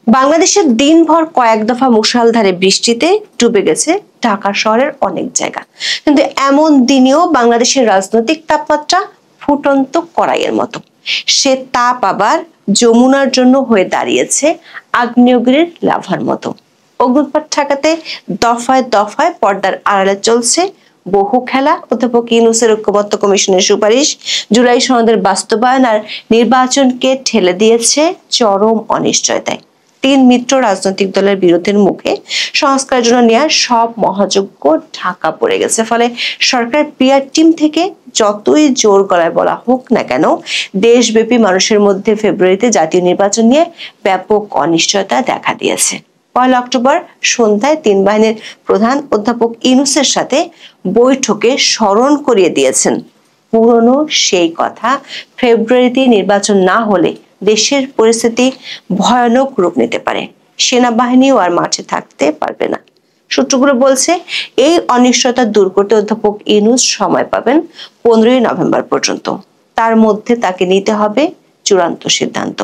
বাংলাদেশের দিনভর কয়েক দফা মুষলধারে বৃষ্টিতে ডুবে গেছে ঢাকা শহরের অনেক জায়গা, কিন্তু এমন দিনেও বাংলাদেশের রাজনৈতিক তাপমাত্রা ফুটন্ত কড়াইয়ের মতো। সে তাপ আবার যমুনার জন্য হয়ে দাঁড়িয়েছে আগ্নেয়গিরির লাভার মতো। অগ্নুৎপাত ঠেকাতে দফায় দফায় পর্দার আড়ালে চলছে বহু খেলা। অধ্যাপক ইউনূসের ঐক্যমত্য কমিশনের সুপারিশ, জুলাই সনদের বাস্তবায়ন আর নির্বাচনকে ঠেলে দিয়েছে চরম অনিশ্চয়তায়। 3 মিত্র রাজনৈতিক দলের বিরোধের মুখে সংস্কারের জন্য নেওয়া সব মহাযজ্ঞ ঢাকা পড়ে গেছে। ফলে সরকার পিআর টিম থেকে যতই জোর গলায় বলা হোক না কেন, দেশব্যাপী মানুষের মধ্যে ফেব্রুয়ারিতে জাতীয় নির্বাচন নিয়ে ব্যাপক অনিশ্চয়তা দেখা দিয়েছে। 1 অক্টোবর সন্ধ্যায় 3 বাহিনীর প্রধান অধ্যাপক ইউনূসের সাথে বৈঠকে স্মরণ করিয়ে দিয়েছেন পুরনো সেই কথা, ফেব্রুয়ারিতে নির্বাচন না হলে দেশের পরিস্থিতি ভয়ানক রূপ নিতে পারে, সেনাবাহিনীও আর মাঠে থাকতে পারবে না। সূত্রগুলো বলছে এই অনিশ্চয়তা দূর করতে অধ্যাপক ইউনূস সময় পাবেন 15 নভেম্বর পর্যন্ত। তার মধ্যে তাকে নিতে হবে চূড়ান্ত সিদ্ধান্ত।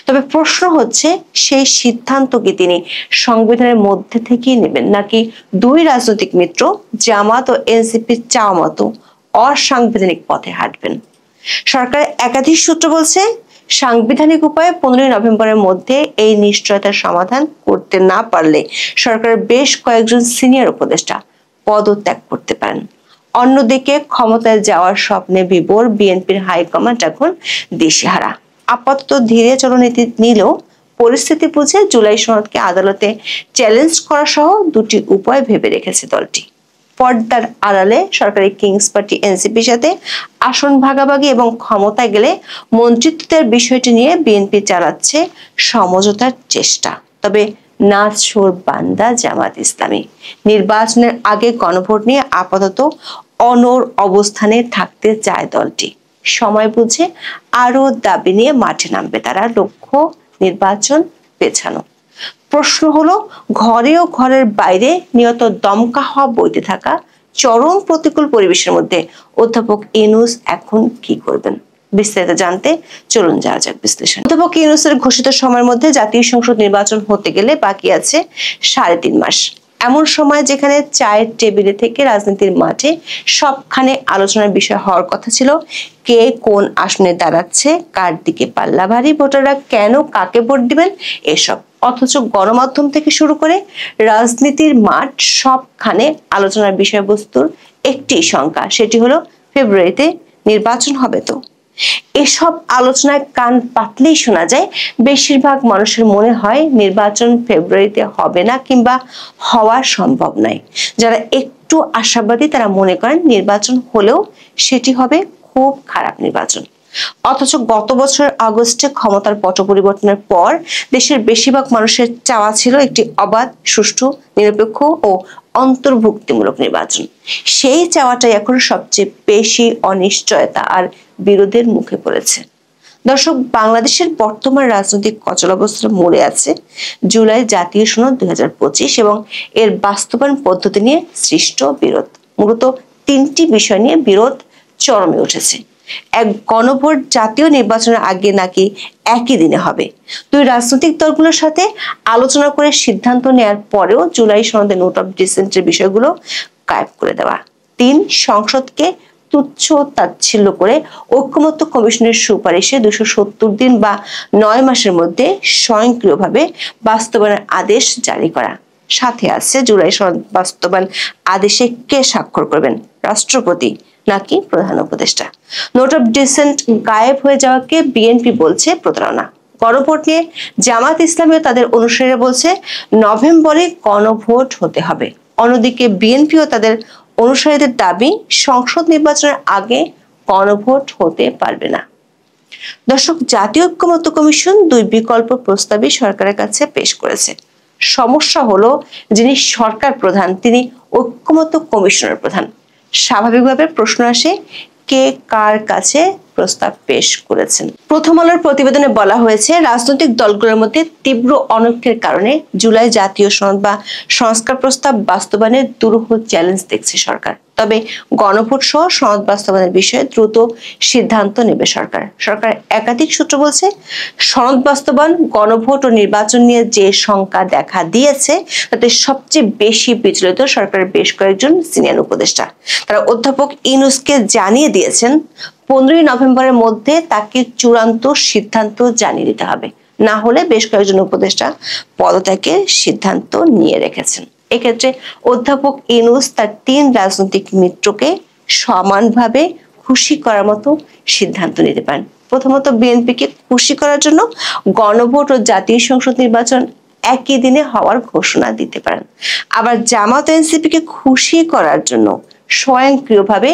তবে প্রশ্ন হচ্ছে, সেই সিদ্ধান্ত কি তিনি সংবিধানের মধ্যে থেকেই নেবেন, নাকি দুই রাজনৈতিক মিত্র জামাত ও এনসিপির চাওয়া মতো অসাংবিধানিক পথে হাঁটবেন? সরকারের একাধিক সূত্র বলছে, সাংবিধানিক উপায়ে 15 নভেম্বরের মধ্যে এই নিশ্চয়তার সমাধান করতে না পারলে সরকারের বেশ কয়েকজন সিনিয়র উপদেষ্টা পদত্যাগ করতে পারেন। অন্যদিকে ক্ষমতায় যাওয়ার স্বপ্নে বিভোর বিএনপির হাইকমান্ড এখন দিশেহারা। আপাতত ধীরে চলনীতি নিলেও পরিস্থিতি বুঝে জুলাই সনদকে আদালতে চ্যালেঞ্জ করা সহ 2টি উপায় ভেবে রেখেছে দলটি। পর্দার আড়ালে সরকারি কিংস পার্টি এনসিপির সাথে আসন ভাগাভাগি এবং ক্ষমতায় গেলে মন্ত্রিত্বের বিষয়টি নিয়ে বিএনপি চালাচ্ছে সমঝোতার চেষ্টা। তবে নাছোড় বান্দা জামাত ইসলামী। নির্বাচনের আগে গণভোট নিয়ে আপাতত অনড় অবস্থানে থাকতে চায় দলটি। সময় বুঝে আরো দাবি নিয়ে মাঠে নামবে তারা, লক্ষ্য নির্বাচন পেছানো। প্রশ্ন হলো, ঘরে ও ঘরের বাইরে নিয়ত দমকা হওয়া বইতে থাকা চরম প্রতিকূল পরিবেশের মধ্যে অধ্যাপক ইউনূস এখন কি করবেন? বিস্তারিত জানতে চলুন যাওয়া যাক বিশ্লেষণ। অধ্যাপক ইউনূসের ঘোষিত সময়ের মধ্যে জাতীয় সংসদ নির্বাচন হতে গেলে বাকি আছে 3.5 মাস। এমন সময় যেখানে চায়ের টেবিলে থেকে রাজনীতির মাঠে সবখানে আলোচনার বিষয় হওয়ার কথা ছিল কে কোন আসনে দাঁড়াচ্ছে, কার দিকে পাল্লা ভারী, ভোটাররা কেন কাকে ভোট দিবেন, এসব। অথচ গণমাধ্যম থেকে শুরু করে রাজনীতির মাঠ সবখানে আলোচনার বিষয়বস্তুর একটি শঙ্কা, সেটি হলো ফেব্রুয়ারিতে নির্বাচন হবে তো। এসব আলোচনায় কান পাতলেই শোনা যায় বেশিরভাগ মানুষের মনে হয় নির্বাচন ফেব্রুয়ারিতে হবে না কিংবা হওয়া সম্ভব নয়। যারা একটু আশাবাদী তারা মনে করেন নির্বাচন হলেও সেটি হবে খুব খারাপ নির্বাচন। অথচ গত বছর আগস্টে ক্ষমতার পট পরিবর্তনের পর দেশের বেশিরভাগ মানুষের চাওয়া ছিল একটি অবাধ, সুষ্ঠু, নিরপেক্ষ ও অন্তর্ভুক্তিমূলক নির্বাচন। সেই চাওয়াটাই এখন সবচেয়ে বেশি অনিশ্চয়তা আর বিরোধের মুখে পড়েছে। দর্শক, বাংলাদেশের বর্তমান রাজনৈতিক অচলাবস্থার মোড়ে আছে জুলাই জাতীয় সনদ 2025 এবং এর বাস্তবায়ন পদ্ধতি নিয়ে সৃষ্ট বিরোধ। মূলত 3টি বিষয় নিয়ে বিরোধ চরমে উঠেছে। এক, গণভোট জাতীয় নির্বাচনের আগে নাকি একই দিনে হবে। দুই, রাজনৈতিক দলগুলোর সাথে আলোচনা করে সিদ্ধান্ত নেওয়ার পরেও জুলাই সনদে নোট অফ ডিসেন্টের বিষয়গুলো গায়েব করে দেওয়া। 3, সংসদকে তুচ্ছ তাচ্ছিল্য করে ঐক্যমত্য কমিশনের সুপারিশে 270 দিন বা 9 মাসের মধ্যে স্বয়ংক্রিয়ভাবে বাস্তবায়নের আদেশ জারি করা। সাথে আছে জুলাই সনদ বাস্তবায়ন আদেশে কে স্বাক্ষর করবেন, রাষ্ট্রপতি নাকি প্রধান উপদেষ্টা। নোট অফ ডিসেন্ট গায়েব হয়ে যাওয়াকে বিএনপি বলছে প্রতারণা। গণভোট নিয়ে জামাত ইসলামীও তাদের অনুসারীরা বলছে নভেম্বরে গণভোট হতে হবে। অন্যদিকে বিএনপিও তাদের অনুসারীদের দাবি সংসদ নির্বাচনের আগে গণভোট হতে পারবে না। দর্শক, জাতীয় ঐক্যমত্য কমিশন 2 বিকল্প প্রস্তাবই সরকারের কাছে পেশ করেছে। সমস্যা হলো, যিনি সরকার প্রধান তিনি ঐক্যমত্য কমিশনের প্রধান। স্বাভাবিকভাবে প্রশ্ন আসে, কে কার কাছে প্রস্তাব পেশ করেছেন। প্রথম আলোর প্রতিবেদনে বলা হয়েছে, রাজনৈতিক দলগুলোর মধ্যে তীব্র অনৈক্যের কারণে জুলাই জাতীয় সনদ বা সংস্কার প্রস্তাব বাস্তবায়নের দুরূহ চ্যালেঞ্জ দেখছে সরকার। তবে গণভোট সহ সনদ বাস্তবায়নের বিষয়ে দ্রুত সিদ্ধান্ত নেবে সরকার। সরকার একাধিক সূত্র বলছে, সনদ বাস্তবায়ন, গণভোট ও নির্বাচন নিয়ে যে শঙ্কা দেখা দিয়েছে তাতে সবচেয়ে বেশি বিচলিত সরকারের বেশ কয়েকজন সিনিয়র উপদেষ্টা। তারা অধ্যাপক ইউনূসকে জানিয়ে দিয়েছেন 15 নভেম্বরের মধ্যে তাকে চূড়ান্ত সিদ্ধান্ত জানিয়ে দিতে হবে, না হলে বেশ কয়েকজন উপদেষ্টা পদত্যাগের সিদ্ধান্ত নিয়ে রেখেছেন। এক্ষেত্রে অধ্যাপক ইউনূস তার 3 রাজনৈতিক মিত্রকে সমানভাবে খুশি করার মতো সিদ্ধান্ত নিতে পারেন। প্রথমত, বিএনপিকে খুশি করার জন্য গণভোট ও জাতীয় সংসদ নির্বাচন একই দিনে হওয়ার ঘোষণা দিতে পারেন। আবার জামাত এনসিপিকে খুশি করার জন্য স্বয়ংক্রিয়ভাবে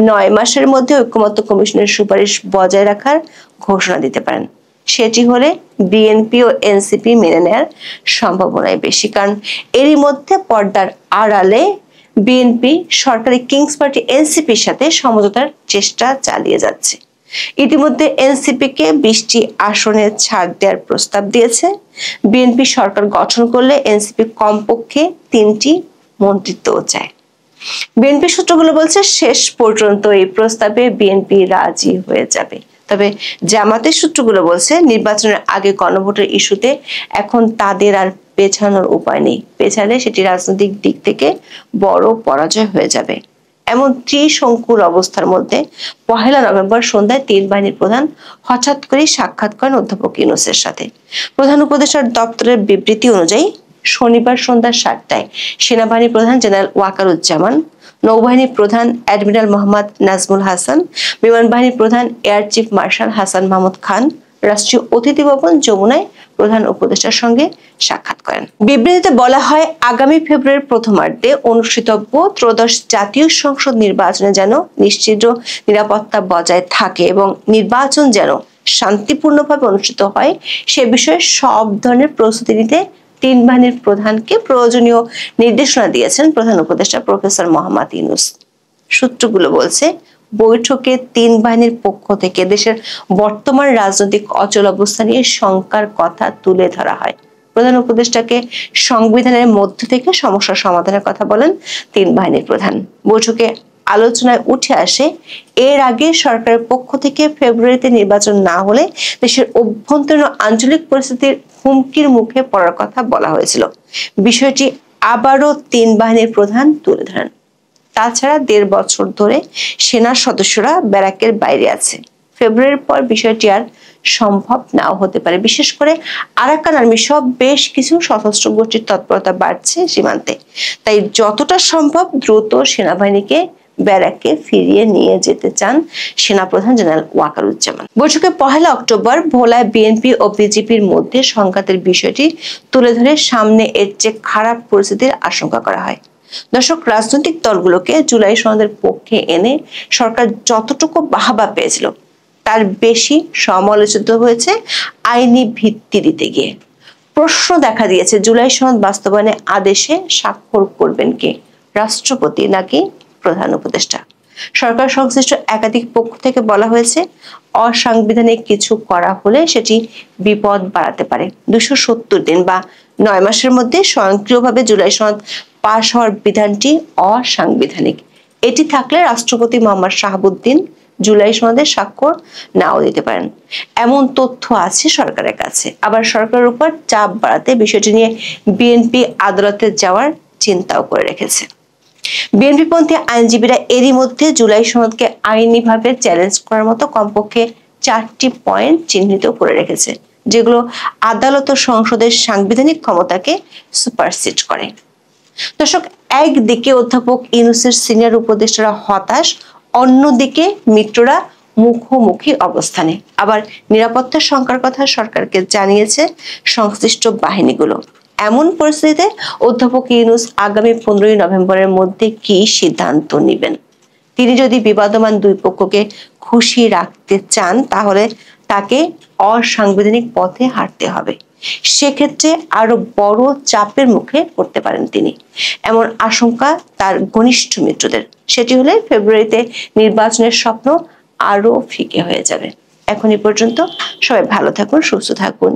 9 মাসের মধ্যে ঐকমত্য কমিশনের সুপারিশ বজায় রাখার ঘোষণা দিতে পারেন। সেটি হলে বিএনপি ও এনসিপি মেনে নেওয়ার সম্ভাবনাই বেশি, কারণ এরই মধ্যে পর্দার আড়ালে বিএনপি সরকারি কিংস পার্টি এনসিপির সাথে সমঝোতার চেষ্টা চালিয়ে যাচ্ছে। ইতিমধ্যে এনসিপিকে 20টি আসনে ছাড় দেওয়ার প্রস্তাব দিয়েছে। বিএনপি সরকার গঠন করলে এনসিপি কমপক্ষে 3টি মন্ত্রিত্বও চায়। বিএনপি সূত্রগুলো বলছে, শেষ পর্যন্ত এই প্রস্তাবে বিএনপি রাজি হয়ে যাবে। তবে জামাতের সূত্রগুলো বলছে, নির্বাচনের আগে গণভোটের ইস্যুতে এখন তাদের আর পেছানোর উপায় নেই। পেছালে সেটি রাজনৈতিক দিক থেকে বড় পরাজয় হয়ে যাবে। এমন ত্রিশঙ্কুর অবস্থার মধ্যে 1 নভেম্বর সন্ধ্যায় 3 বাহিনীর প্রধান হঠাৎ করে সাক্ষাৎ করেন অধ্যাপক ইউনূসের সাথে। প্রধান উপদেষ্টার দপ্তরের বিবৃতি অনুযায়ী শনিবার সন্ধ্যা 7টায় সেনাবাহিনী প্রধান জেনারেল ওয়াকারুজ্জামান, নৌবাহিনী প্রধান অ্যাডমিরাল মোহাম্মদ নাজমুল হাসান, বিমান বাহিনী প্রধান air chief marshal Hasan Mahmud Khan রাষ্ট্রীয় অতিথি ভবন যমুনায় প্রধান উপদেষ্টার সঙ্গে সাক্ষাৎ করেন। বিবৃতিতে বলা হয়, আগামী ফেব্রুয়ারির প্রথমার্ধে অনুষ্ঠিতব্য ত্রয়োদশ জাতীয় সংসদ নির্বাচনে যেন নিশ্চিত নিরাপত্তা বজায় থাকে এবং নির্বাচন যেন শান্তিপূর্ণভাবে অনুষ্ঠিত হয় সে বিষয়ে সব ধরনের প্রস্তুতি নিতে 3 বাহিনীর প্রধানকে প্রয়োজনীয় নির্দেশনা দিয়েছেন প্রধান উপদেষ্টা প্রফেসর মোহাম্মদ ইউনূস। সূত্রগুলো বলছে, বৈঠকে 3 বাহিনীর পক্ষ থেকে দেশের বর্তমান রাজনৈতিক অচল অবস্থা নিয়ে শঙ্কার কথা তুলে ধরা হয়। প্রধান উপদেষ্টাকে সংবিধানের মধ্য থেকে সমস্যা সমাধানের কথা বলেন 3 বাহিনীর প্রধান। বৈঠকে আলোচনায় উঠে আসে, এর আগে সরকারের পক্ষ থেকে ফেব্রুয়ারিতে নির্বাচন না হলে দেশের অভ্যন্তরীণ আঞ্চলিক পরিস্থিতির হুমকির মুখে পড়ার কথা বলা হয়েছিল। বিষয়টি আবারও 3 বাহিনীর প্রধান তুলে ধরেন। তাছাড়া 1.5 বছর ধরে সেনা সদস্যরা ব্যারাকের বাইরে আছে। ফেব্রুয়ারির পর বিষয়টি আর সম্ভব নাও হতে পারে। বিশেষ করে আরাকান আর্মি সহ বেশ কিছু সশস্ত্র গোষ্ঠীর তৎপরতা বাড়ছে সীমান্তে। তাই যতটা সম্ভব দ্রুত সেনাবাহিনীকে ব্যারাকে ফিরিয়ে নিয়ে যেতে চান সেনাপ্রধান জেনারেল ওয়াকারুজ্জামান। বৈঠকে 1 অক্টোবর ভোলায় বিএনপি ও বিজেপির মধ্যে সংঘাতের বিষয়টি তুলে ধরে সামনে এর চেয়ে খারাপ পরিস্থিতির আশঙ্কা করা হয়। দর্শক, রাজনৈতিক দলগুলোকে জুলাই সনদের পক্ষে এনে সরকার যতটুকু বাহবা পেয়েছিল তার বেশি সমালোচিত হয়েছে আইনি ভিত্তি দিতে গিয়ে। প্রশ্ন দেখা দিয়েছে, জুলাই সনদ বাস্তবায়নে আদেশে স্বাক্ষর করবেন কে, রাষ্ট্রপতি নাকি প্রধান উপদেষ্টা? সরকার সংশ্লিষ্ট একাধিক পক্ষ থেকে বলা হয়েছে, অসাংবিধানিক কিছু করা হলে সেটি বিপদ বাড়াতে পারে। 270 দিন বা 9 মাসের মধ্যে স্বয়ংক্রিয়ভাবে জুলাই সনদ পাশ হওয়ার বিধানটি অসাংবিধানিক। এটি থাকলে রাষ্ট্রপতি মোহাম্মদ শাহাবুদ্দিন জুলাই সনদে স্বাক্ষর নাও দিতে পারেন, এমন তথ্য আছে সরকারের কাছে। আবার সরকারের উপর চাপ বাড়াতে বিষয়টি নিয়ে বিএনপি আদালতে যাওয়ার চিন্তাও করে রেখেছে। বিএনপিপন্থী আইনজীবীরা এরই মধ্যে জুলাই সনদকে আইনিভাবে চ্যালেঞ্জ করার মতো কমপক্ষে 4টি পয়েন্ট চিহ্নিত করে রেখেছে, যেগুলো আদালত ও সংসদের সাংবিধানিক ক্ষমতাকে সুপারসিড করে। দর্শক, একদিকে অধ্যাপক ইউনূসের সিনিয়র উপদেষ্টারা হতাশ, অন্যদিকে মিত্ররা মুখোমুখি অবস্থানে। আবার নিরাপত্তা শঙ্কার কথা সরকারকে জানিয়েছে সংশ্লিষ্ট বাহিনীগুলো। এমন পরিস্থিতিতে অধ্যাপক ইউনূস আগামী 15 নভেম্বরের মধ্যে কি সিদ্ধান্ত নেবেন? তিনি যদি বিবাদমান 2 পক্ষকে খুশি রাখতে চান তাহলে তাকে অসাংবিধানিক পথে হাঁটতে হবে। সেক্ষেত্রে আরো বড় চাপের মুখে পড়তে পারেন তিনি, এমন আশঙ্কা তার ঘনিষ্ঠ মিত্রদের। সেটি হলে ফেব্রুয়ারিতে নির্বাচনের স্বপ্ন আরো ফিকে হয়ে যাবে। এখন এই পর্যন্ত, সবাই ভালো থাকুন, সুস্থ থাকুন,